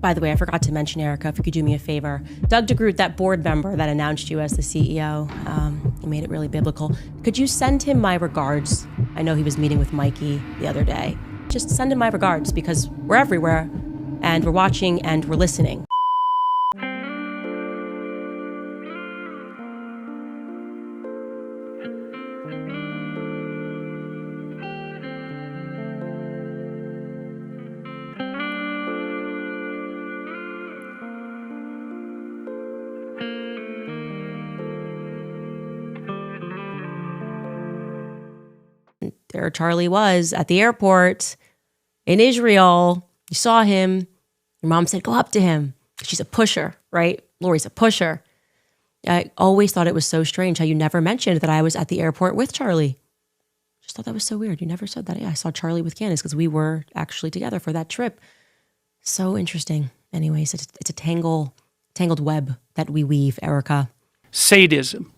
By the way, I forgot to mention, Erika, if you could do me a favor. Doug DeGroot, that board member that announced you as the CEO, he made it really biblical. Could you send him my regards? I know he was meeting with Mikey the other day. Just send him my regards, because we're everywhere, and we're watching, and we're listening. There Charlie was at the airport in Israel. You saw him. Your mom said, go up to him. She's a pusher, right? Lori's a pusher. I always thought it was so strange how you never mentioned that I was at the airport with Charlie. Just thought that was so weird. You never said that. Yeah, I saw Charlie with Candace because we were actually together for that trip. So interesting. Anyways, it's a tangled web that we weave, Erika. Sadism.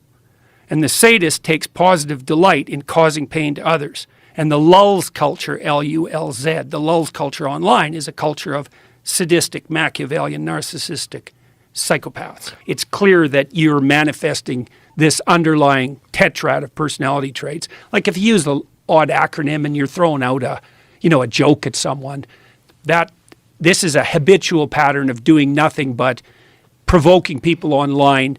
And the sadist takes positive delight in causing pain to others. And the lulz culture, L-U-L-Z, the lulz culture online is a culture of sadistic, Machiavellian, narcissistic psychopaths. It's clear that you're manifesting this underlying tetrad of personality traits. Like if you use the odd acronym and you're throwing out a joke at someone, this is a habitual pattern of doing nothing but provoking people online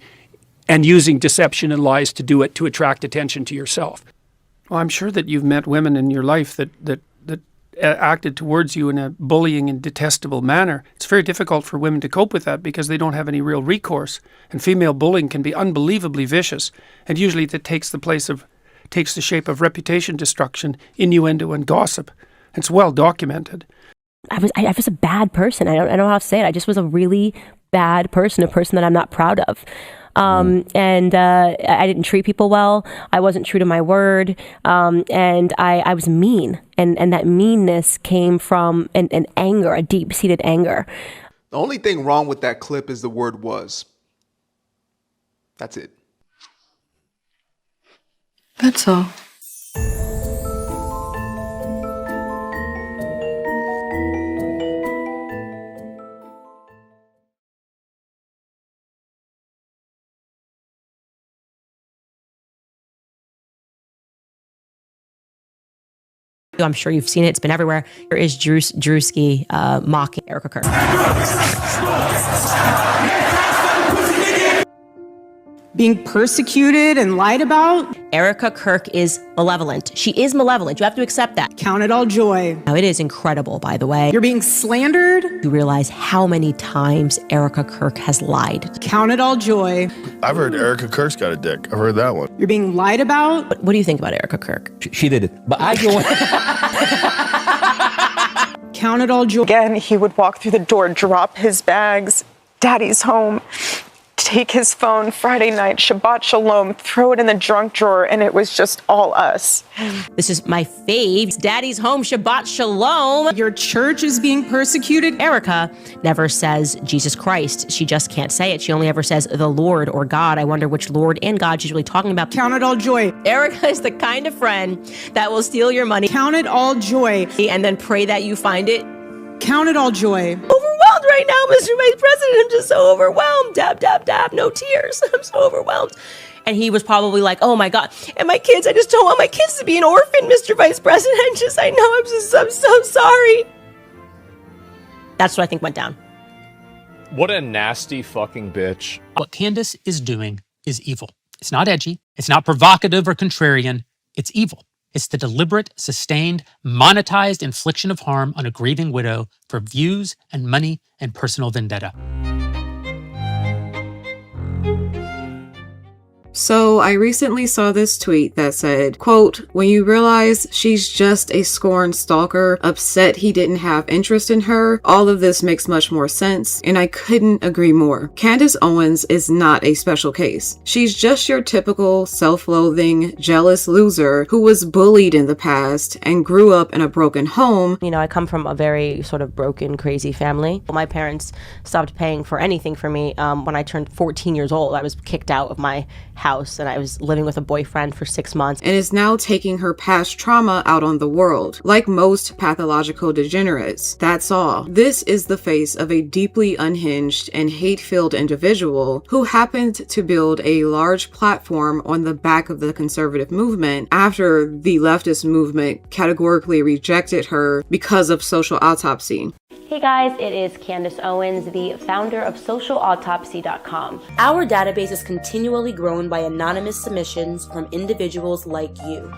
and using deception and lies to do it to attract attention to yourself. Well, I'm sure that you've met women in your life that acted towards you in a bullying and detestable manner. It's very difficult for women to cope with that because they don't have any real recourse. And female bullying can be unbelievably vicious. And usually that takes the shape of reputation destruction, innuendo, and gossip. It's well documented. I was a bad person. I don't know how to say it. I just was a really bad person, a person that I'm not proud of. And I didn't treat people well. I wasn't true to my word. And I was mean. And that meanness came from an anger, a deep-seated anger. The only thing wrong with that clip is the word was. That's it. That's all. I'm sure you've seen it. It's been everywhere. Here is Drewski mocking Erika Kirk. Being persecuted and lied about? Erika Kirk is malevolent. She is malevolent. You have to accept that. Count it all joy. Now, it is incredible, by the way. You're being slandered? You realize how many times Erika Kirk has lied. Count it all joy. I've heard Erika Kirk's got a dick. I've heard that one. You're being lied about? What do you think about Erika Kirk? She did it. But I go... Count it all joy. Again, he would walk through the door, drop his bags, daddy's home, take his phone Friday night, Shabbat Shalom, throw it in the junk drawer, and it was just all us. This is my fave. Daddy's home, Shabbat Shalom. Your church is being persecuted. Erika never says Jesus Christ. She just can't say it. She only ever says the Lord or God. I wonder which Lord and God she's really talking about. Count it all joy. Erika is the kind of friend that will steal your money. Count it all joy. And then pray that you find it. Count it all joy. Overwhelmed right now, Mr. Vice President. I'm just so overwhelmed. Dab, dab, dab. No tears. I'm so overwhelmed. And he was probably like, oh my God. And my kids, I just don't want my kids to be an orphan, Mr. Vice President. I know, I'm so sorry. That's what I think went down. What a nasty fucking bitch. What Candace is doing is evil. It's not edgy. It's not provocative or contrarian. It's evil. It's the deliberate, sustained, monetized infliction of harm on a grieving widow for views and money and personal vendetta. So I recently saw this tweet that said, quote, when you realize she's just a scorned stalker, upset he didn't have interest in her, all of this makes much more sense, and I couldn't agree more. Candace Owens is not a special case. She's just your typical self-loathing, jealous loser who was bullied in the past and grew up in a broken home. You know, I come from a very sort of broken, crazy family. My parents stopped paying for anything for me when I turned 14 years old. I was kicked out of my house house and I was living with a boyfriend for 6 months. And is now taking her past trauma out on the world, like most pathological degenerates. That's all. This is the face of a deeply unhinged and hate-filled individual who happened to build a large platform on the back of the conservative movement after the leftist movement categorically rejected her because of social autopsy. Hey guys, it is Candace Owens, the founder of socialautopsy.com. Our database is continually grown by anonymous submissions from individuals like you.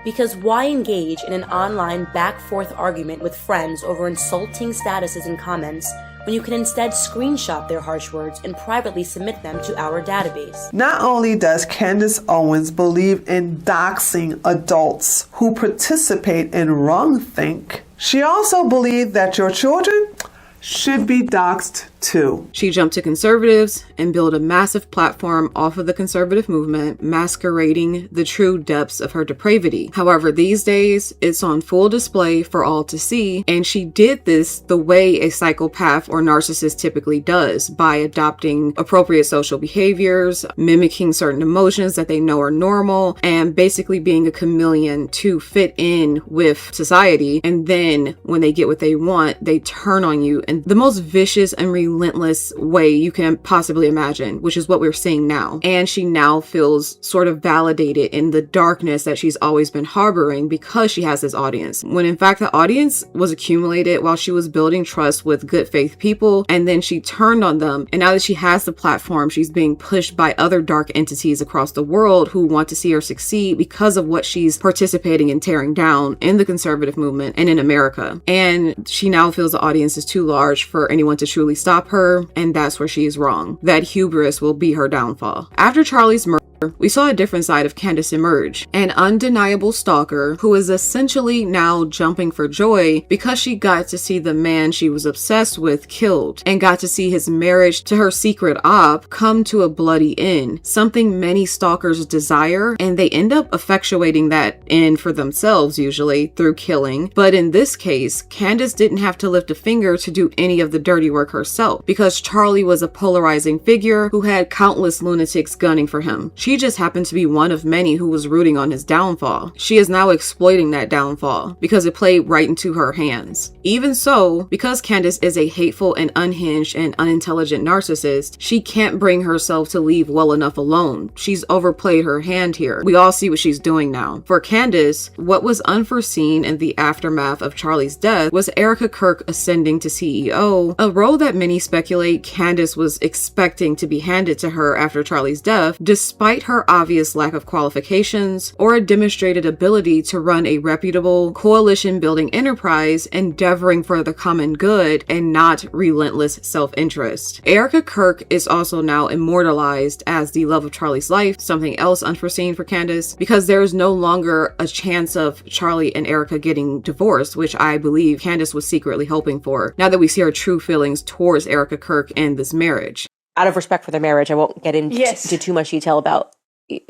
Because why engage in an online back-forth argument with friends over insulting statuses and comments when you can instead screenshot their harsh words and privately submit them to our database? Not only does Candace Owens believe in doxing adults who participate in wrongthink, she also believes that your children should be doxed too. She jumped to conservatives and built a massive platform off of the conservative movement, masquerading the true depths of her depravity. However, these days, it's on full display for all to see, and she did this the way a psychopath or narcissist typically does, by adopting appropriate social behaviors, mimicking certain emotions that they know are normal, and basically being a chameleon to fit in with society. And then when they get what they want, they turn on you in the most vicious and relentless way you can possibly imagine, which is what we're seeing now. And she now feels sort of validated in the darkness that she's always been harboring because she has this audience, when in fact the audience was accumulated while she was building trust with good faith people, and then she turned on them. And now that she has the platform, she's being pushed by other dark entities across the world who want to see her succeed because of what she's participating in tearing down in the conservative movement and in America. And she now feels the audience is too large for anyone to truly stop her, and that's where she is wrong. That hubris will be her downfall. After Charlie's murder, we saw a different side of Candace emerge, an undeniable stalker who is essentially now jumping for joy because she got to see the man she was obsessed with killed, and got to see his marriage to her secret op come to a bloody end, something many stalkers desire, and they end up effectuating that end for themselves, usually through killing. But in this case, Candace didn't have to lift a finger to do any of the dirty work herself, because Charlie was a polarizing figure who had countless lunatics gunning for him. She just happened to be one of many who was rooting on his downfall. She is now exploiting that downfall because it played right into her hands. Even so, because Candace is a hateful and unhinged and unintelligent narcissist, she can't bring herself to leave well enough alone. She's overplayed her hand here. We all see what she's doing now. For Candace, what was unforeseen in the aftermath of Charlie's death was Erika Kirk ascending to CEO, a role that many speculate Candace was expecting to be handed to her after Charlie's death, despite her obvious lack of qualifications or a demonstrated ability to run a reputable coalition-building enterprise endeavoring for the common good and not relentless self-interest. Erika Kirk is also now immortalized as the love of Charlie's life, something else unforeseen for Candace, because there is no longer a chance of Charlie and Erika getting divorced, which I believe Candace was secretly hoping for, now that we see her true feelings towards Erika Kirk and this marriage. Out of respect for their marriage, I won't get into too much detail about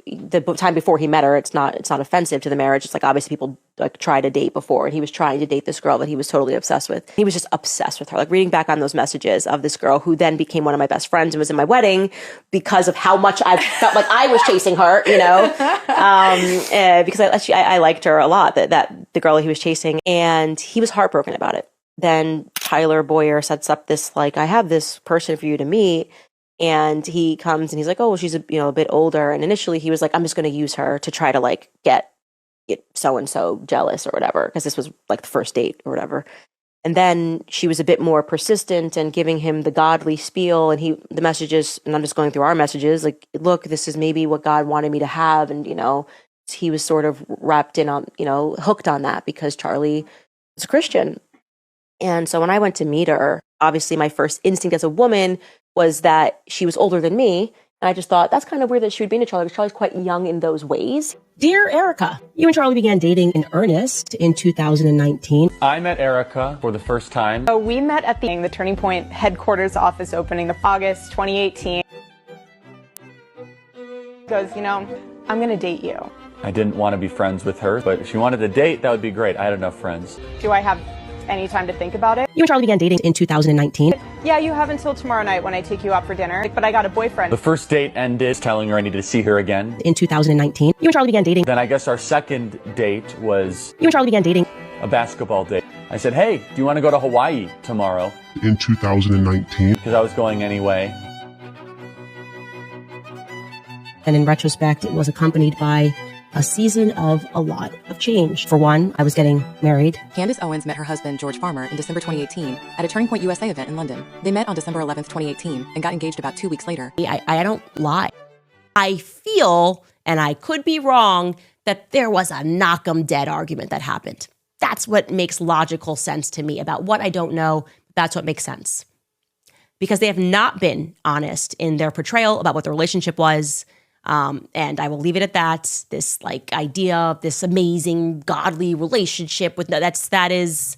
the time before he met her. It's not offensive to the marriage. It's like, obviously people like try to date before, and he was trying to date this girl that he was totally obsessed with. He was just obsessed with her. Like, reading back on those messages of this girl who then became one of my best friends and was in my wedding because of how much I felt like I was chasing her, you know, because I liked her a lot, that the girl he was chasing, and he was heartbroken about it. Then Tyler Boyer sets up this, like, I have this person for you to meet. And he comes and he's like, oh, well, she's a bit older. And initially he was like, I'm just going to use her to try to like get so-and-so jealous or whatever, because this was like the first date or whatever. And then she was a bit more persistent and giving him the godly spiel, and the messages, and I'm just going through our messages, like, look, this is maybe what God wanted me to have. And, he was sort of wrapped in on, hooked on that because Charlie is a Christian. And so when I went to meet her, obviously my first instinct as a woman was that she was older than me. And I just thought, that's kind of weird that she would be into Charlie, because Charlie's quite young in those ways. Dear Erika, you and Charlie began dating in earnest in 2019. I met Erika for the first time. So we met at the Turning Point headquarters office opening, August 2018. He goes, I'm going to date you. I didn't want to be friends with her, but if she wanted to date, that would be great. I had enough friends. Do I have any time to think about it? You and Charlie began dating in 2019. Yeah, you have until tomorrow night when I take you out for dinner, but I got a boyfriend. The first date ended telling her I needed to see her again. In 2019, you and Charlie began dating. Then I guess our second date was... You and Charlie began dating. A basketball date. I said, hey, do you want to go to Hawaii tomorrow? In 2019. Because I was going anyway. And in retrospect, it was accompanied by a season of a lot of change. For one, I was getting married. Candace Owens met her husband, George Farmer, in December 2018 at a Turning Point USA event in London. They met on December 11th, 2018 and got engaged about 2 weeks later. I don't lie. I feel, and I could be wrong, that there was a knock 'em dead argument that happened. That's what makes logical sense to me. About what I don't know, that's what makes sense. Because they have not been honest in their portrayal about what the relationship was. And I will leave it at that. This like idea of this amazing godly relationship that is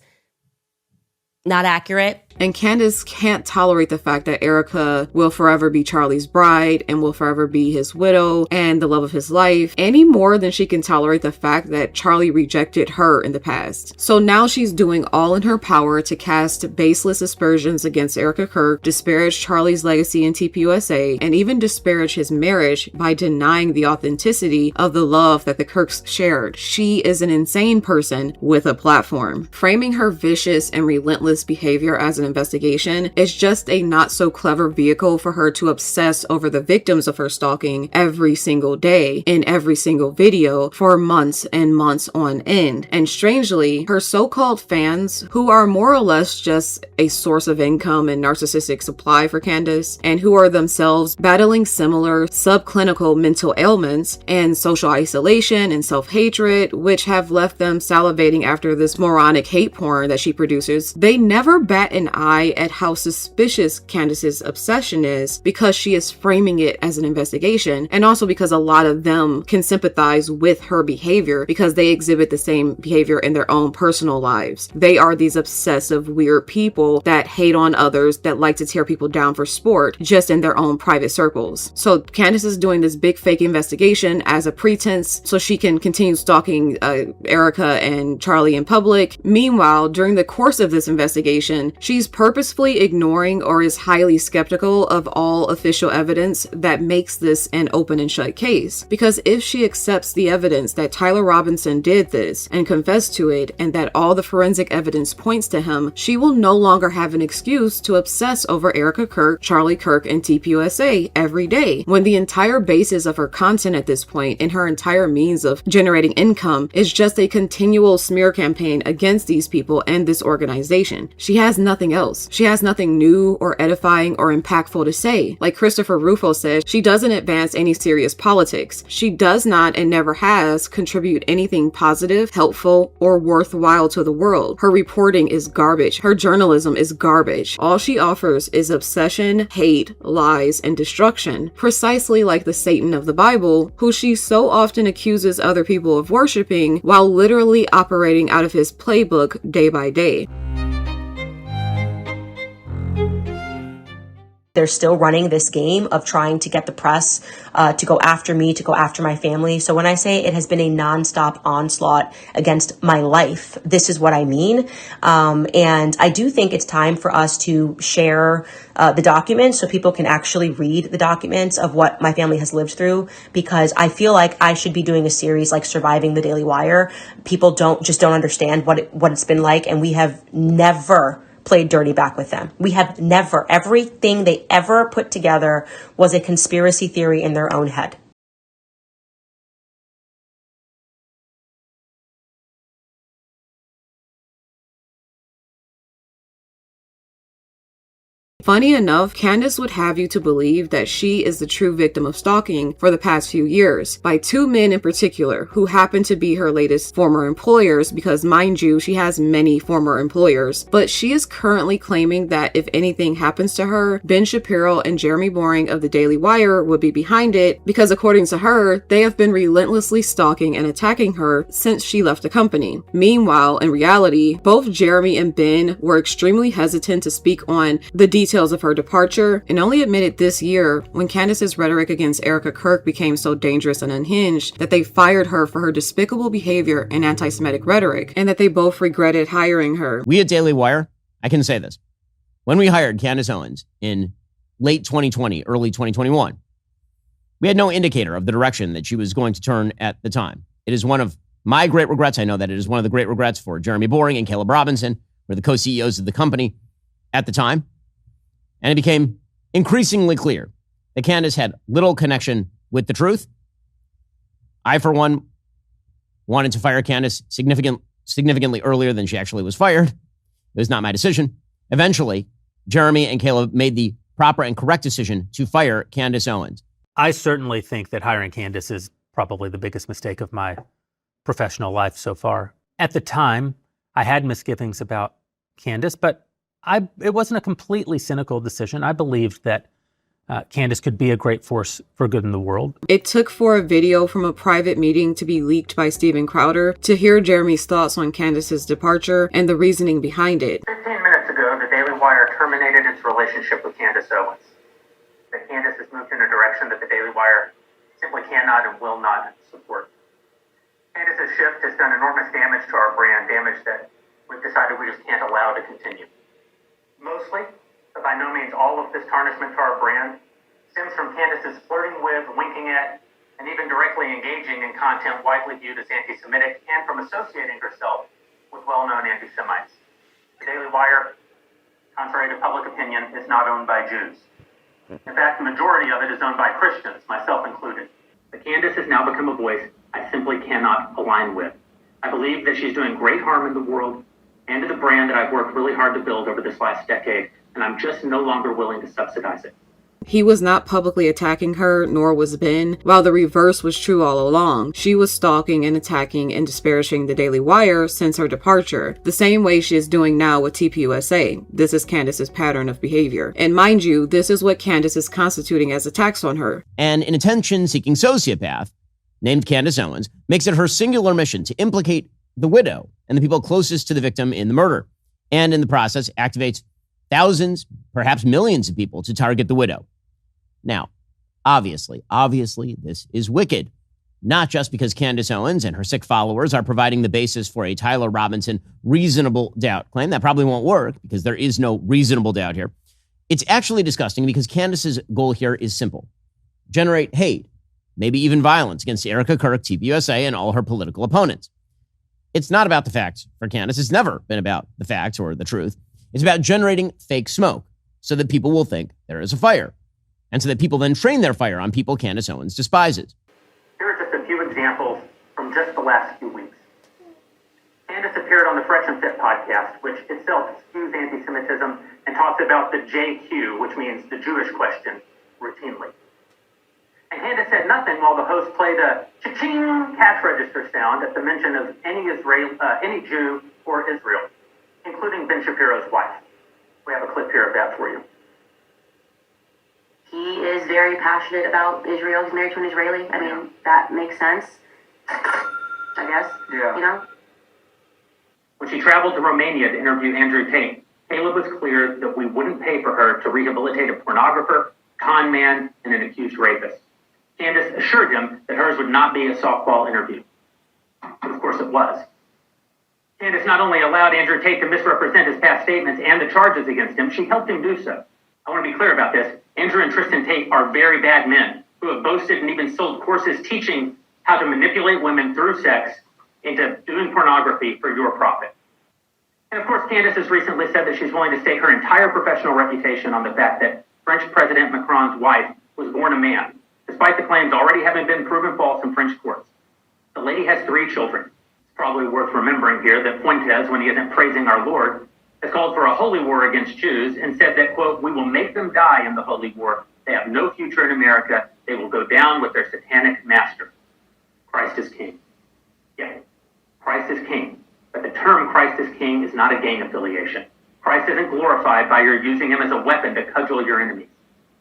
not accurate. And Candace can't tolerate the fact that Erika will forever be Charlie's bride and will forever be his widow and the love of his life, any more than she can tolerate the fact that Charlie rejected her in the past. So now she's doing all in her power to cast baseless aspersions against Erika Kirk, disparage Charlie's legacy in TPUSA, and even disparage his marriage by denying the authenticity of the love that the Kirks shared. She is an insane person with a platform. Framing her vicious and relentless behavior as an investigation is just a not so clever vehicle for her to obsess over the victims of her stalking every single day in every single video for months and months on end. And strangely, her so-called fans, who are more or less just a source of income and narcissistic supply for Candace, and who are themselves battling similar subclinical mental ailments and social isolation and self-hatred, which have left them salivating after this moronic hate porn that she produces, they never bat an eye at how suspicious Candace's obsession is, because she is framing it as an investigation, and also because a lot of them can sympathize with her behavior because they exhibit the same behavior in their own personal lives. They are these obsessive, weird people that hate on others, that like to tear people down for sport just in their own private circles. So Candace is doing this big fake investigation as a pretense so she can continue stalking Erika and Charlie in public. Meanwhile, during the course of this investigation, she's purposefully ignoring or is highly skeptical of all official evidence that makes this an open and shut case. Because if she accepts the evidence that Tyler Robinson did this and confessed to it, and that all the forensic evidence points to him, she will no longer have an excuse to obsess over Erika Kirk, Charlie Kirk, and TPUSA every day, when the entire basis of her content at this point and her entire means of generating income is just a continual smear campaign against these people and this organization. She has nothing else. She has nothing new or edifying or impactful to say. Like Christopher Rufo said, she doesn't advance any serious politics. She does not and never has contribute anything positive, helpful, or worthwhile to the world. Her reporting is garbage. Her journalism is garbage. All she offers is obsession, hate, lies, and destruction, precisely like the Satan of the Bible, who she so often accuses other people of worshiping while literally operating out of his playbook day by day. They're still running this game of trying to get the press to go after me, to go after my family. So when I say it has been a nonstop onslaught against my life, this is what I mean. And I do think it's time for us to share the documents so people can actually read the documents of what my family has lived through, because I feel like I should be doing a series like Surviving the Daily Wire. People don't understand what it's been like, and we have never played dirty back with them. We have never. Everything they ever put together was a conspiracy theory in their own head. Funny enough, Candace would have you to believe that she is the true victim of stalking for the past few years, by two men in particular, who happen to be her latest former employers, because mind you, she has many former employers. But she is currently claiming that if anything happens to her, Ben Shapiro and Jeremy Boring of the Daily Wire would be behind it, because according to her, they have been relentlessly stalking and attacking her since she left the company. Meanwhile, in reality, both Jeremy and Ben were extremely hesitant to speak on the details of her departure, and only admitted this year, when Candace's rhetoric against Erika Kirk became so dangerous and unhinged, that they fired her for her despicable behavior and anti-Semitic rhetoric, and that they both regretted hiring her. We at Daily Wire, I can say this. when we hired Candace Owens in late 2020, early 2021, we had no indicator of the direction that she was going to turn at the time. It is one of my great regrets. I know that it is one of the great regrets for Jeremy Boring and Caleb Robinson, who were the co-CEOs of the company at the time. And it became increasingly clear that Candace had little connection with the truth. I, for one, wanted to fire Candace significantly earlier than she actually was fired. It was not my decision. Eventually, Jeremy and Caleb made the proper and correct decision to fire Candace Owens. I certainly think that hiring Candace is probably the biggest mistake of my professional life so far. At the time, I had misgivings about Candace, but it wasn't a completely cynical decision. I believed that Candace could be a great force for good in the world. It took for a video from a private meeting to be leaked by Steven Crowder to hear Jeremy's thoughts on Candace's departure and the reasoning behind it. 15 minutes ago, the Daily Wire terminated its relationship with Candace Owens. That Candace has moved in a direction that the Daily Wire simply cannot and will not support. Candace's shift has done enormous damage to our brand, damage that we've decided we just can't allow to continue. Mostly, but by no means all of this tarnishment to our brand stems from Candace's flirting with, winking at, and even directly engaging in content widely viewed as anti-Semitic and from associating herself with well-known anti-Semites. The Daily Wire, contrary to public opinion, is not owned by Jews. In fact, the majority of it is owned by Christians, myself included. But Candace has now become a voice I simply cannot align with. I believe that she's doing great harm in the world and to the brand that I've worked really hard to build over this last decade, and I'm just no longer willing to subsidize it. He was not publicly attacking her, nor was Ben, while the reverse was true all along. She was stalking and attacking and disparaging the Daily Wire since her departure, the same way she is doing now with TPUSA. This is Candace's pattern of behavior. And mind you, this is what Candace is constituting as attacks on her. And an attention-seeking sociopath named Candace Owens makes it her singular mission to implicate the widow and the people closest to the victim in the murder, and in the process activates thousands, perhaps millions of people to target the widow. Now, obviously, this is wicked. Not just because Candace Owens and her sick followers are providing the basis for a Tyler Robinson reasonable doubt claim. That probably won't work because there is no reasonable doubt here. It's actually disgusting because Candace's goal here is simple. Generate hate, maybe even violence against Erika Kirk, TPUSA, and all her political opponents. It's not about the facts for Candace. It's never been about the facts or the truth. It's about generating fake smoke so that people will think there is a fire, and so that people then train their fire on people Candace Owens despises. Here are just a few examples from just the last few weeks. Candace appeared on the Fresh and Fit podcast, which itself skews anti-Semitism and talks about the JQ, which means the Jewish question, routinely. And Candace said nothing while the host played a cha-ching cash register sound at the mention of any Jew or Israel, including Ben Shapiro's wife. We have a clip here of that for you. He is very passionate about Israel. He's married to an Israeli. I mean, that makes sense, I guess. Yeah. You know? When she traveled to Romania to interview Andrew Tate, Caleb was clear that we wouldn't pay for her to rehabilitate a pornographer, con man, and an accused rapist. Candace assured him that hers would not be a softball interview. But of course it was. Candace not only allowed Andrew Tate to misrepresent his past statements and the charges against him, she helped him do so. I want to be clear about this. Andrew and Tristan Tate are very bad men who have boasted and even sold courses teaching how to manipulate women through sex into doing pornography for your profit. And of course, Candace has recently said that she's willing to stake her entire professional reputation on the fact that French President Macron's wife was born a man, despite the claims already having been proven false in French courts. The lady has 3 children. It's probably worth remembering here that Fuentes, when he isn't praising our Lord, has called for a holy war against Jews and said that, quote, we will make them die in the holy war. They have no future in America. They will go down with their satanic master. Christ is king. Yeah, Christ is king. But the term Christ is king is not a gang affiliation. Christ isn't glorified by your using him as a weapon to cudgel your enemies.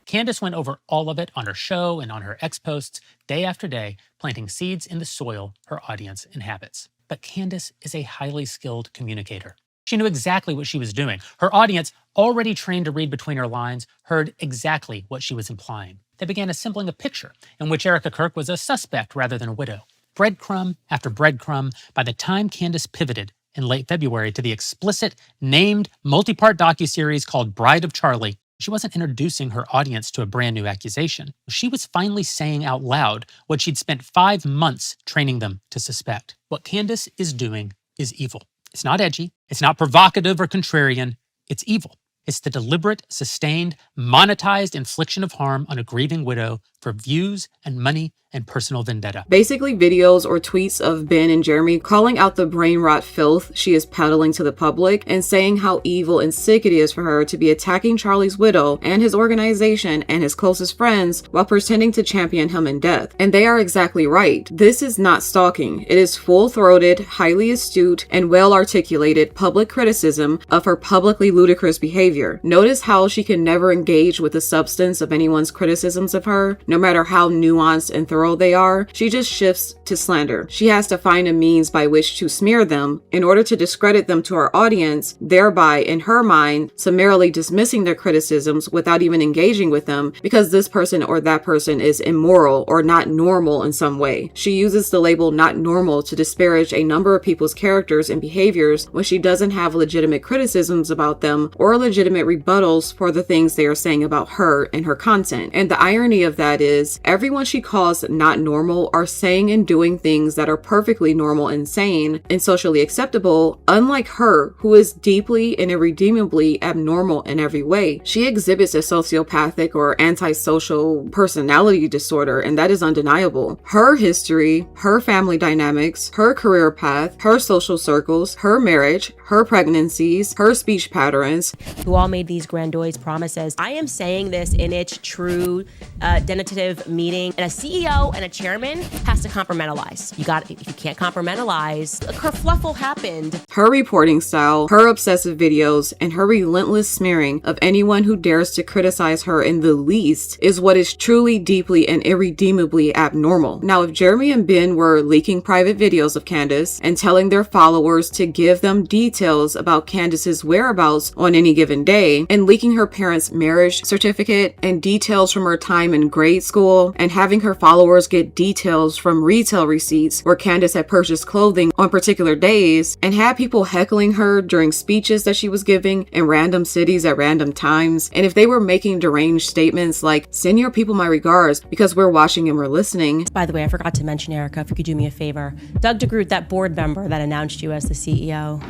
Candace went over all of it on her show and on her X posts day after day, planting seeds in the soil her audience inhabits. But Candace is a highly skilled communicator. She knew exactly what she was doing. Her audience, already trained to read between her lines, heard exactly what she was implying. They began assembling a picture in which Erika Kirk was a suspect rather than a widow. Breadcrumb after breadcrumb, by the time Candace pivoted in late February to the explicit, named, multi-part docuseries called Bride of Charlie, she wasn't introducing her audience to a brand new accusation. She was finally saying out loud what she'd spent 5 months training them to suspect. What Candace is doing is evil. It's not edgy. It's not provocative or contrarian. It's evil. It's the deliberate, sustained, monetized infliction of harm on a grieving widow for views and money and personal vendetta. Basically videos or tweets of Ben and Jeremy calling out the brain rot filth she is peddling to the public and saying how evil and sick it is for her to be attacking Charlie's widow and his organization and his closest friends while pretending to champion him in death. And they are exactly right. This is not stalking. It is full-throated, highly astute, and well-articulated public criticism of her publicly ludicrous behavior. Notice how she can never engage with the substance of anyone's criticisms of her, no matter how nuanced and thorough they are. She just shifts to slander. She has to find a means by which to smear them in order to discredit them to her audience, thereby, in her mind, summarily dismissing their criticisms without even engaging with them because this person or that person is immoral or not normal in some way. She uses the label not normal to disparage a number of people's characters and behaviors when she doesn't have legitimate criticisms about them or legitimate rebuttals for the things they are saying about her and her content. And the irony of that is, everyone she calls not normal are saying and doing things that are perfectly normal and sane and socially acceptable, unlike her, who is deeply and irredeemably abnormal in every way. She exhibits a sociopathic or antisocial personality disorder, and that is undeniable. Her history, her family dynamics, her career path, her social circles, her marriage, her pregnancies, her speech patterns. Who all made these grandiose promises. I am saying this in its true denotative meaning, and a CEO and a chairman has to compartmentalize. If you can't compartmentalize, a kerfluffle happened. Her reporting style, her obsessive videos, and her relentless smearing of anyone who dares to criticize her in the least is what is truly, deeply, and irredeemably abnormal. Now, if Jeremy and Ben were leaking private videos of Candace and telling their followers to give them details about Candace's whereabouts on any given day, and leaking her parents' marriage certificate and details from her time in grade school, and having her followers get details from retail receipts where Candace had purchased clothing on particular days, and had people heckling her during speeches that she was giving in random cities at random times, and if they were making deranged statements like, "Send your people my regards because we're watching and we're listening." By the way, I forgot to mention, Erika, if you could do me a favor. Doug DeGroot, that board member that announced you as the CEO,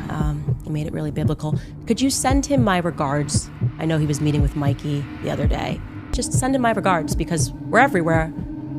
he made it really biblical. Could you send him my regards? I know he was meeting with Mikey the other day. Just send him my regards because we're everywhere.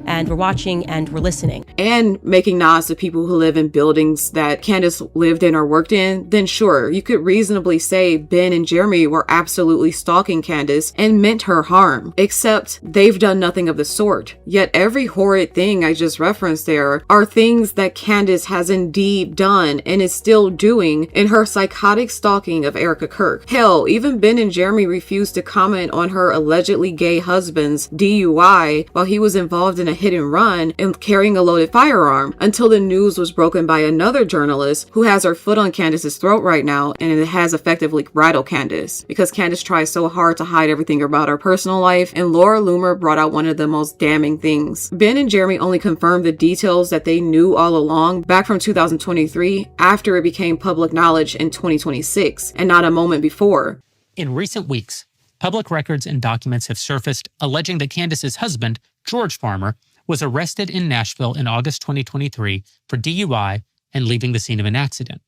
And we're watching and we're listening. And making nods to people who live in buildings that Candace lived in or worked in, then sure, you could reasonably say Ben and Jeremy were absolutely stalking Candace and meant her harm. Except they've done nothing of the sort. Yet every horrid thing I just referenced there are things that Candace has indeed done and is still doing in her psychotic stalking of Erika Kirk. Hell, even Ben and Jeremy refused to comment on her allegedly gay husband's DUI while he was involved in a hit and run and carrying a loaded firearm until the news was broken by another journalist who has her foot on Candace's throat right now, and it has effectively rattled Candace because Candace tries so hard to hide everything about her personal life, and Laura Loomer brought out one of the most damning things. Ben and Jeremy only confirmed the details that they knew all along back from 2023 after it became public knowledge in 2026 and not a moment before. In recent weeks, public records and documents have surfaced alleging that Candace's husband, George Farmer, was arrested in Nashville in August 2023 for DUI and leaving the scene of an accident.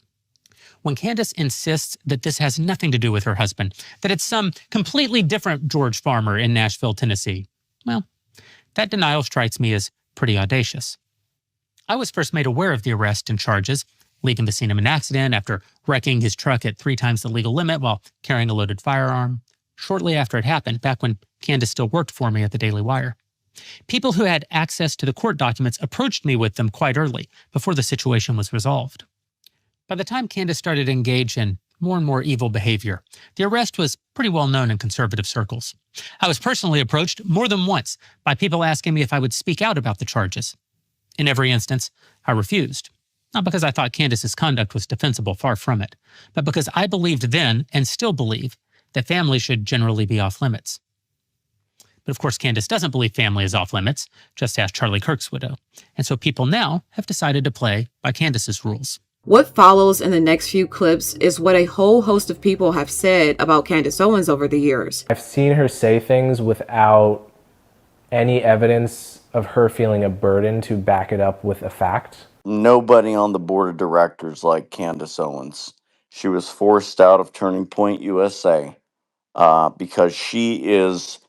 When Candace insists that this has nothing to do with her husband, that it's some completely different George Farmer in Nashville, Tennessee, well, that denial strikes me as pretty audacious. I was first made aware of the arrest and charges, leaving the scene of an accident after wrecking his truck at 3 times the legal limit while carrying a loaded firearm, shortly after it happened, back when Candace still worked for me at the Daily Wire. People who had access to the court documents approached me with them quite early, before the situation was resolved. By the time Candace started to engage in more and more evil behavior, the arrest was pretty well known in conservative circles. I was personally approached more than once by people asking me if I would speak out about the charges. In every instance, I refused. Not because I thought Candace's conduct was defensible, far from it, but because I believed then, and still believe, that family should generally be off limits. But of course, Candace doesn't believe family is off limits, just ask Charlie Kirk's widow. And so people now have decided to play by Candace's rules. What follows in the next few clips is what a whole host of people have said about Candace Owens over the years. I've seen her say things without any evidence of her feeling a burden to back it up with a fact. Nobody on the board of directors like Candace Owens. She was forced out of Turning Point USA because she is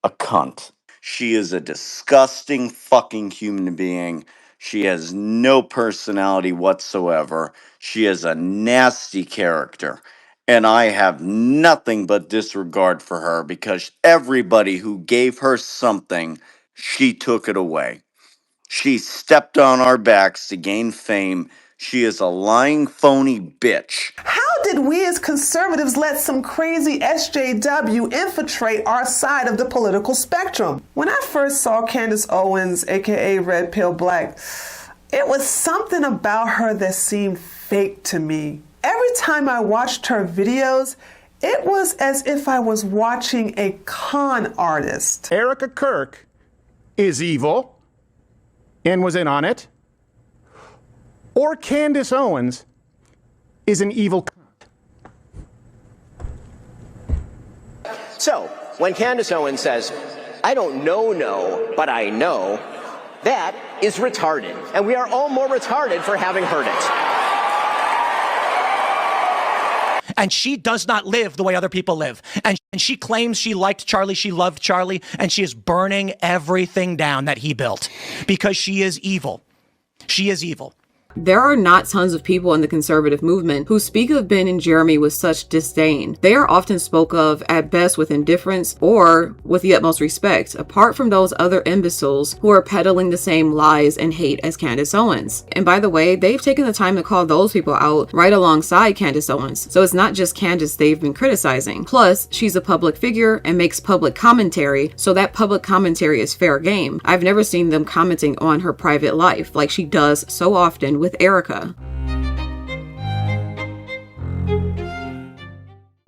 a cunt. She is a disgusting fucking human being. She has no personality whatsoever. She is a nasty character. And I have nothing but disregard for her because everybody who gave her something, she took it away. She stepped on our backs to gain fame. She is a lying, phony bitch. How did we as conservatives let some crazy SJW infiltrate our side of the political spectrum? When I first saw Candace Owens, aka Red Pill Black, it was something about her that seemed fake to me. Every time I watched her videos, it was as if I was watching a con artist. Erika Kirk is evil and was in on it, or Candace Owens is an evil cunt. So, when Candace Owens says, I don't know, but I know, that is retarded. And we are all more retarded for having heard it. And she does not live the way other people live. And she claims she liked Charlie, she loved Charlie, and she is burning everything down that he built because she is evil. She is evil. There are not tons of people in the conservative movement who speak of Ben and Jeremy with such disdain. They are often spoke of at best with indifference or with the utmost respect, apart from those other imbeciles who are peddling the same lies and hate as Candace Owens. And by the way, they've taken the time to call those people out right alongside Candace Owens. So it's not just Candace they've been criticizing. Plus, she's a public figure and makes public commentary, so that public commentary is fair game. I've never seen them commenting on her private life like she does so often with Erika.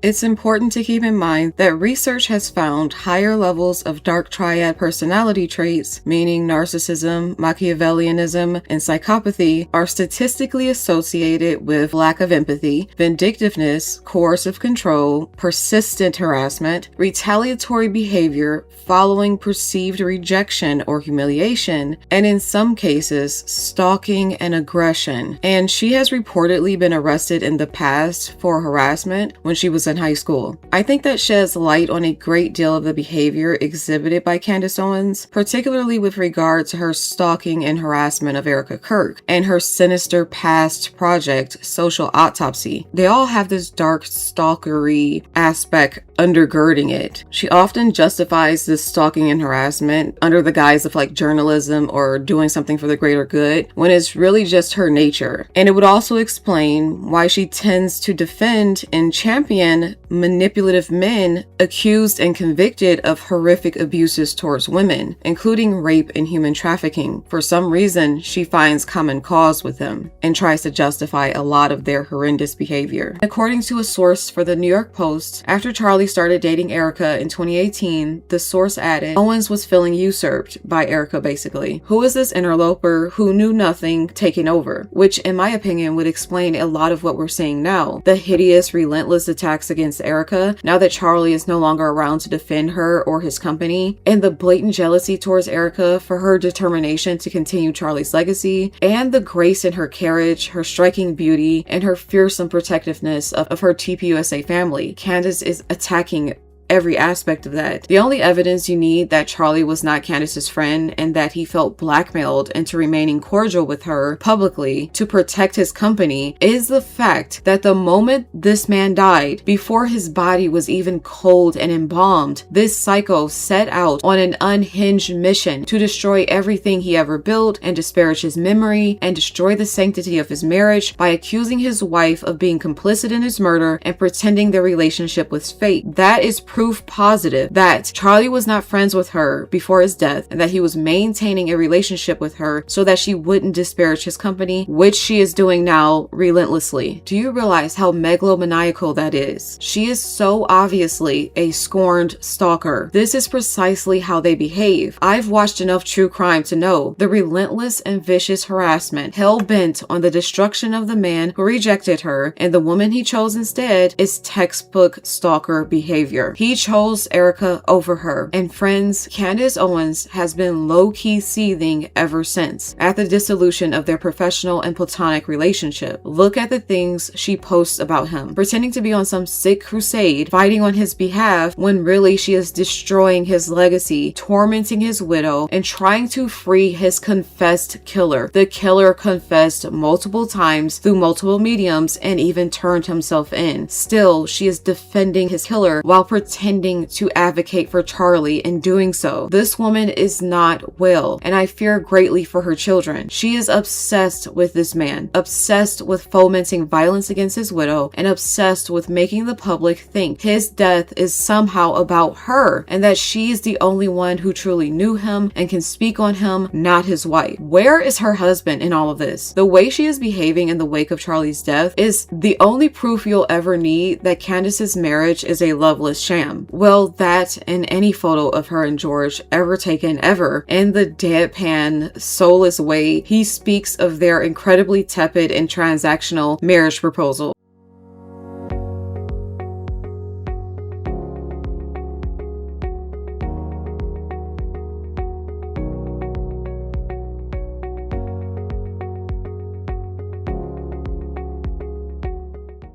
It's important to keep in mind that research has found higher levels of dark triad personality traits, meaning narcissism, Machiavellianism, and psychopathy, are statistically associated with lack of empathy, vindictiveness, coercive control, persistent harassment, retaliatory behavior following perceived rejection or humiliation, and in some cases, stalking and aggression. And she has reportedly been arrested in the past for harassment when she was in high school. I think that sheds light on a great deal of the behavior exhibited by Candace Owens, particularly with regard to her stalking and harassment of Erika Kirk and her sinister past project, Social Autopsy. They all have this dark stalkery aspect undergirding it. She often justifies this stalking and harassment under the guise of like journalism or doing something for the greater good, when it's really just her nature. And it would also explain why she tends to defend and champion manipulative men accused and convicted of horrific abuses towards women, including rape and human trafficking. For some reason, she finds common cause with them and tries to justify a lot of their horrendous behavior. According to a source for the New York Post, after Charlie started dating Erika in 2018, the source added, Owens was feeling usurped by Erika basically. Who is this interloper who knew nothing taking over? Which in my opinion would explain a lot of what we're seeing now. The hideous, relentless attacks against Erika, now that Charlie is no longer around to defend her or his company, and the blatant jealousy towards Erika for her determination to continue Charlie's legacy, and the grace in her carriage, her striking beauty, and her fearsome protectiveness of her TPUSA family. Candace is attacking every aspect of that. The only evidence you need that Charlie was not Candace's friend and that he felt blackmailed into remaining cordial with her publicly to protect his company is the fact that the moment this man died, before his body was even cold and embalmed, this psycho set out on an unhinged mission to destroy everything he ever built and disparage his memory and destroy the sanctity of his marriage by accusing his wife of being complicit in his murder and pretending their relationship was fake. That is proof positive that Charlie was not friends with her before his death and that he was maintaining a relationship with her so that she wouldn't disparage his company, which she is doing now relentlessly. Do you realize how megalomaniacal that is? She is so obviously a scorned stalker. This is precisely how they behave. I've watched enough true crime to know the relentless and vicious harassment, hell-bent on the destruction of the man who rejected her, and the woman he chose instead is textbook stalker behavior. He chose Erika over her, and friends, Candace Owens has been low-key seething ever since. At the dissolution of their professional and platonic relationship, look at the things she posts about him, pretending to be on some sick crusade, fighting on his behalf when really she is destroying his legacy, tormenting his widow, and trying to free his confessed killer. The killer confessed multiple times through multiple mediums and even turned himself in. Still, she is defending his killer while pretending to advocate for Charlie in doing so. This woman is not well, and I fear greatly for her children. She is obsessed with this man, obsessed with fomenting violence against his widow, and obsessed with making the public think his death is somehow about her, and that she is the only one who truly knew him and can speak on him, not his wife. Where is her husband in all of this? The way she is behaving in the wake of Charlie's death is the only proof you'll ever need that Candace's marriage is a loveless sham. Well, that and any photo of her and George ever taken ever, in the deadpan, soulless way he speaks of their incredibly tepid and transactional marriage proposal.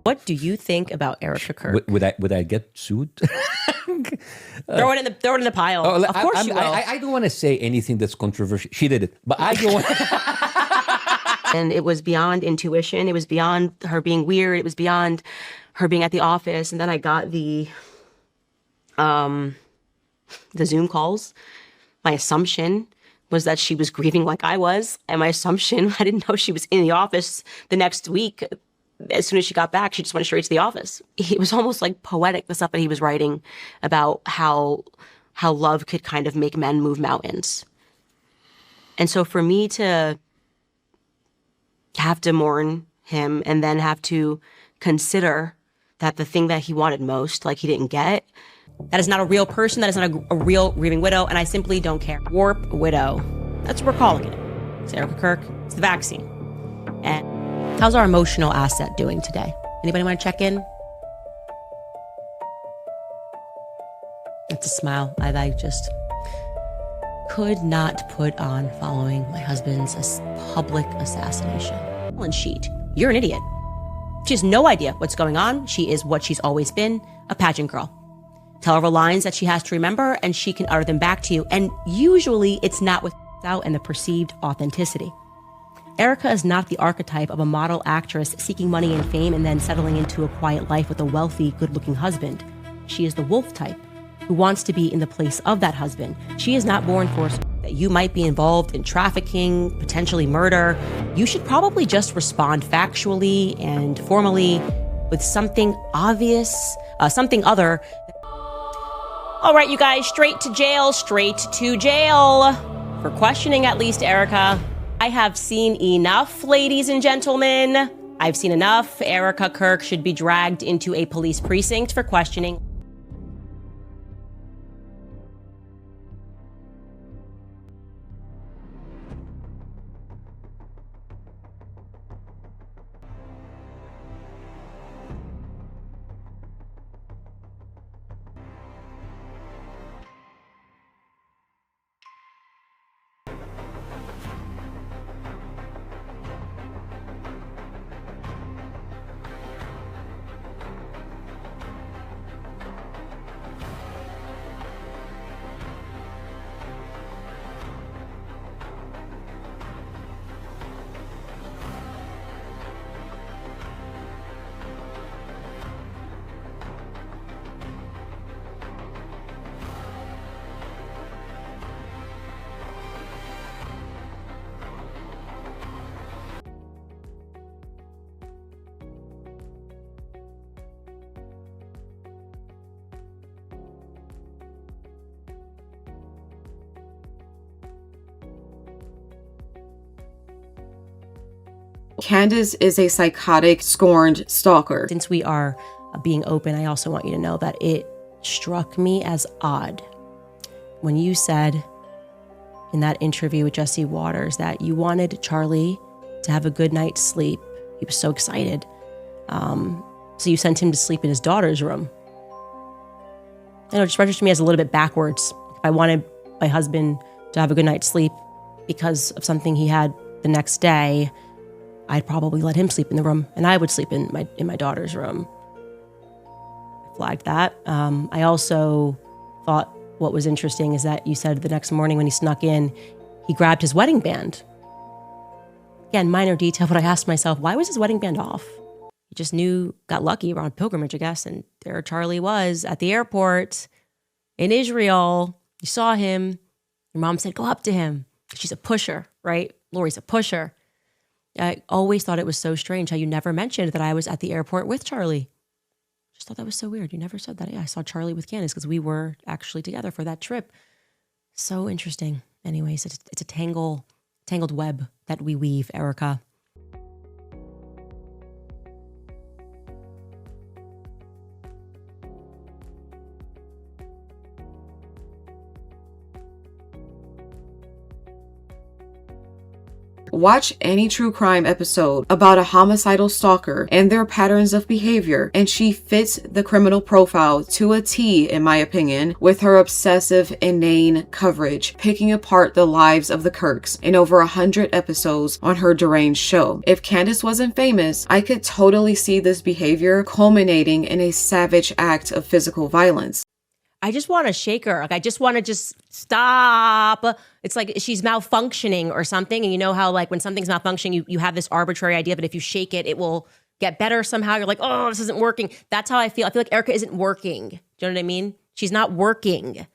What do you think about Erika Kirk? Would I get sued? Throw it in the pile. Of course you will. I don't want to say anything that's controversial. She did it, but I don't want. And it was beyond intuition. It was beyond her being weird. It was beyond her being at the office. And then I got the Zoom calls. My assumption was that she was grieving like I was. And my assumption, I didn't know she was in the office the next week. As soon as she got back, she just went straight to the office. It was almost like poetic, the stuff that he was writing about how love could kind of make men move mountains. And so for me to have to mourn him and then have to consider that the thing that he wanted most, like he didn't get, that is not a real person, that is not a real grieving widow, and I simply don't care. Warp widow. That's what we're calling it. It's Erika Kirk. It's the vaccine. And how's our emotional asset doing today? Anybody want to check in? It's a smile I just could not put on following my husband's public assassination. And sheet, you're an idiot. She has no idea what's going on. She is what she's always been, a pageant girl. Tell her lines that she has to remember and she can utter them back to you. And usually it's not without and the perceived authenticity. Erika is not the archetype of a model actress seeking money and fame and then settling into a quiet life with a wealthy, good-looking husband. She is the wolf type who wants to be in the place of that husband. She is not born for that you might be involved in trafficking, potentially murder. You should probably just respond factually and formally with something obvious, something other. All right, you guys, straight to jail. For questioning at least Erika. I have seen enough, ladies and gentlemen. I've seen enough. Erika Kirk should be dragged into a police precinct for questioning. Candace is a psychotic, scorned stalker. Since we are being open, I also want you to know that it struck me as odd when you said in that interview with Jesse Waters that you wanted Charlie to have a good night's sleep. He was so excited. So you sent him to sleep in his daughter's room. I know, it just registered to me as a little bit backwards. If I wanted my husband to have a good night's sleep because of something he had the next day, I'd probably let him sleep in the room, and I would sleep in my daughter's room. I flagged that. I also thought what was interesting is that you said the next morning when he snuck in, he grabbed his wedding band. Again, minor detail, but I asked myself, why was his wedding band off? He just got lucky around pilgrimage, I guess, and there Charlie was at the airport in Israel. You saw him. Your mom said, go up to him. She's a pusher, right? Lori's a pusher. I always thought it was so strange how you never mentioned that I was at the airport with Charlie. Just thought that was so weird. You never said that. Yeah, I saw Charlie with Candace because we were actually together for that trip. So interesting. Anyways, it's a tangled web that we weave, Erika. Watch any true crime episode about a homicidal stalker and their patterns of behavior, and she fits the criminal profile to a T, in my opinion, with her obsessive, inane coverage, picking apart the lives of the Kirks in over 100 episodes on her deranged show. If Candace wasn't famous, I could totally see this behavior culminating in a savage act of physical violence. I just want to shake her. Like, I just want to just stop. It's like she's malfunctioning or something. And you know how, like, when something's malfunctioning, you have this arbitrary idea that if you shake it, it will get better somehow. You're like, oh, this isn't working. That's how I feel. I feel like Erika isn't working. Do you know what I mean? She's not working.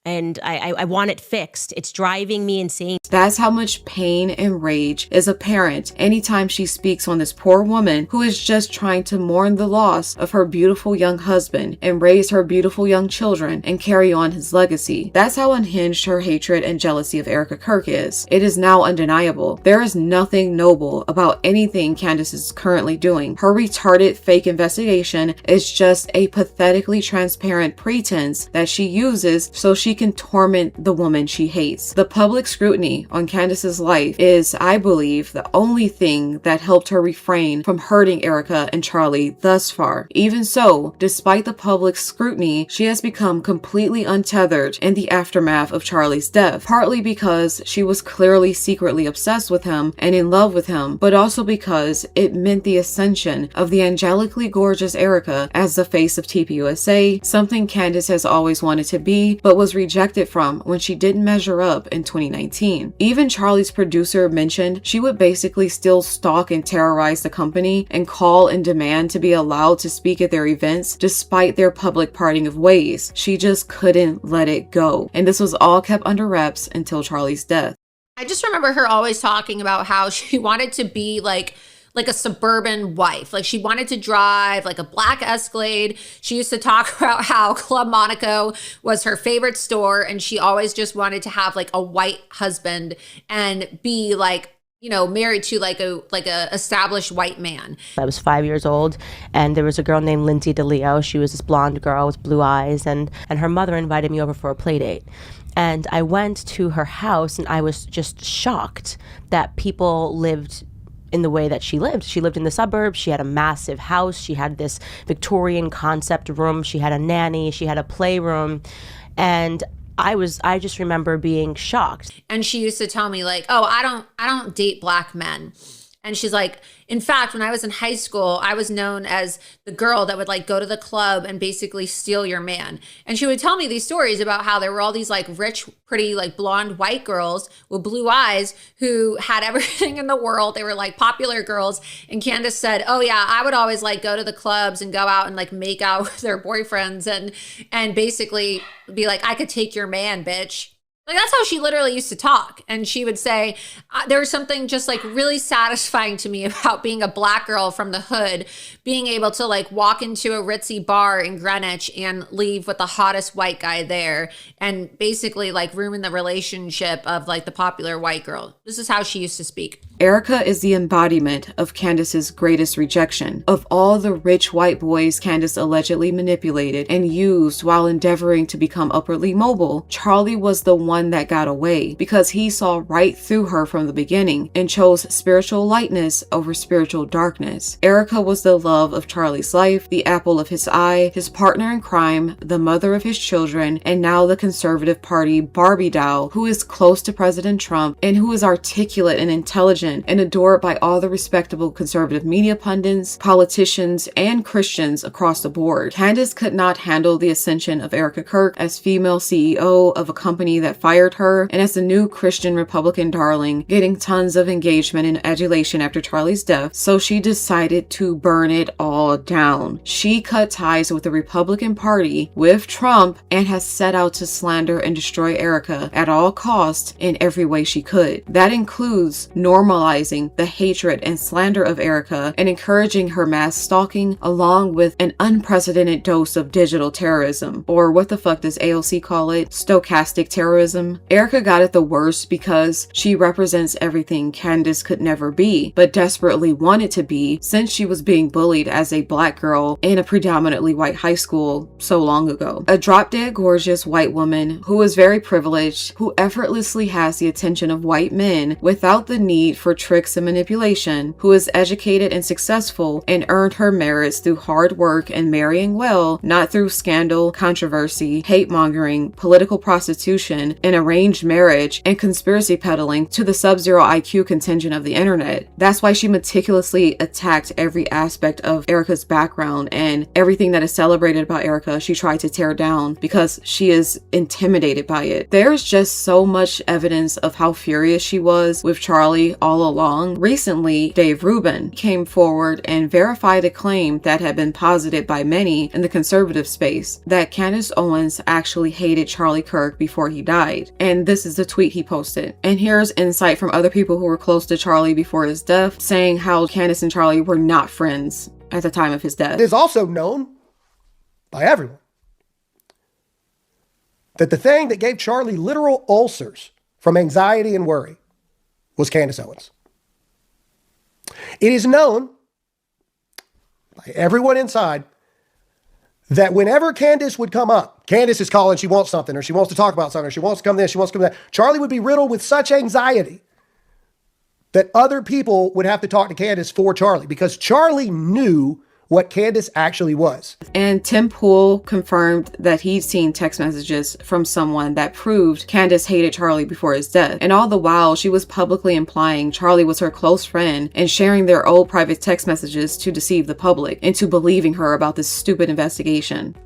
And I want it fixed. It's driving me insane. That's how much pain and rage is apparent anytime she speaks on this poor woman who is just trying to mourn the loss of her beautiful young husband and raise her beautiful young children and carry on his legacy. That's how unhinged her hatred and jealousy of Erika Kirk is. It is now undeniable. There is nothing noble about anything Candace is currently doing. Her retarded fake investigation is just a pathetically transparent pretense that she uses so she can torment the woman she hates. The public scrutiny on Candace's life is, I believe, the only thing that helped her refrain from hurting Erika and Charlie thus far. Even so, despite the public scrutiny, she has become completely untethered in the aftermath of Charlie's death, partly because she was clearly secretly obsessed with him and in love with him, but also because it meant the ascension of the angelically gorgeous Erika as the face of TPUSA, something Candace has always wanted to be, but was rejected from when she didn't measure up in 2019. Even Charlie's producer mentioned she would basically still stalk and terrorize the company and call and demand to be allowed to speak at their events despite their public parting of ways. She just couldn't let it go. And this was all kept under wraps until Charlie's death. I just remember her always talking about how she wanted to be like a suburban wife. Like, she wanted to drive like a black Escalade. She used to talk about how Club Monaco was her favorite store, and she always just wanted to have like a white husband and be like, you know, married to like a established white man. I was 5 years old, and there was a girl named Lindsay DeLeo. She was this blonde girl with blue eyes, and her mother invited me over for a play date. And I went to her house, and I was just shocked that people lived in the way that she lived. She lived in the suburbs. She had a massive house. She had this Victorian concept room. She had a nanny. She had a playroom. And I just remember being shocked. And she used to tell me like, oh, I don't date black men. And she's like, in fact, when I was in high school, I was known as the girl that would like go to the club and basically steal your man. And she would tell me these stories about how there were all these like rich, pretty, like blonde white girls with blue eyes who had everything in the world. They were like popular girls. And Candace said, oh yeah, I would always like go to the clubs and go out and like make out with their boyfriends and basically be like, I could take your man, bitch. Like, that's how she literally used to talk. And she would say, there was something just like really satisfying to me about being a black girl from the hood, being able to like walk into a ritzy bar in Greenwich and leave with the hottest white guy there and basically like ruin the relationship of like the popular white girl. This is how she used to speak. Erika is the embodiment of Candace's greatest rejection. Of all the rich white boys Candace allegedly manipulated and used while endeavoring to become upwardly mobile, Charlie was the one that got away because he saw right through her from the beginning and chose spiritual lightness over spiritual darkness. Erika was the love of Charlie's life, the apple of his eye, his partner in crime, the mother of his children, and now the Conservative Party Barbie doll who is close to President Trump and who is articulate and intelligent and adored by all the respectable conservative media pundits, politicians, and Christians across the board. Candace could not handle the ascension of Erika Kirk as female CEO of a company that fired her and as the new Christian Republican darling, getting tons of engagement and adulation after Charlie's death, so she decided to burn it all down. She cut ties with the Republican Party, with Trump, and has set out to slander and destroy Erika at all costs in every way she could. That includes normalizing the hatred and slander of Erika and encouraging her mass stalking, along with an unprecedented dose of digital terrorism, or what the fuck does AOC call it? Stochastic terrorism. Erika got it the worst because she represents everything Candace could never be, but desperately wanted to be since she was being bullied as a black girl in a predominantly white high school so long ago. A drop-dead gorgeous white woman who is very privileged, who effortlessly has the attention of white men without the need for tricks and manipulation, who is educated and successful and earned her merits through hard work and marrying well, not through scandal, controversy, hate-mongering, political prostitution, and arranged marriage and conspiracy peddling to the sub-zero IQ contingent of the internet. That's why she meticulously attacked every aspect of Erika's background, and everything that is celebrated about Erika she tried to tear down because she is intimidated by it. There's just so much evidence of how furious she was with Charlie all along. Recently, Dave Rubin came forward and verified a claim that had been posited by many in the conservative space, that Candace Owens actually hated Charlie Kirk before he died. And this is the tweet he posted. And here's insight from other people who were close to Charlie before his death, saying how Candace and Charlie were not friends at the time of his death. It is also known by everyone that the thing that gave Charlie literal ulcers from anxiety and worry was Candace Owens. It is known by everyone inside that whenever Candace would come up, Candace is calling, she wants something, or she wants to talk about something, or she wants to come this, she wants to come that, Charlie would be riddled with such anxiety that other people would have to talk to Candace for Charlie, because Charlie knew what Candace actually was. And Tim Pool confirmed that he'd seen text messages from someone that proved Candace hated Charlie before his death. And all the while, she was publicly implying Charlie was her close friend and sharing their old private text messages to deceive the public into believing her about this stupid investigation.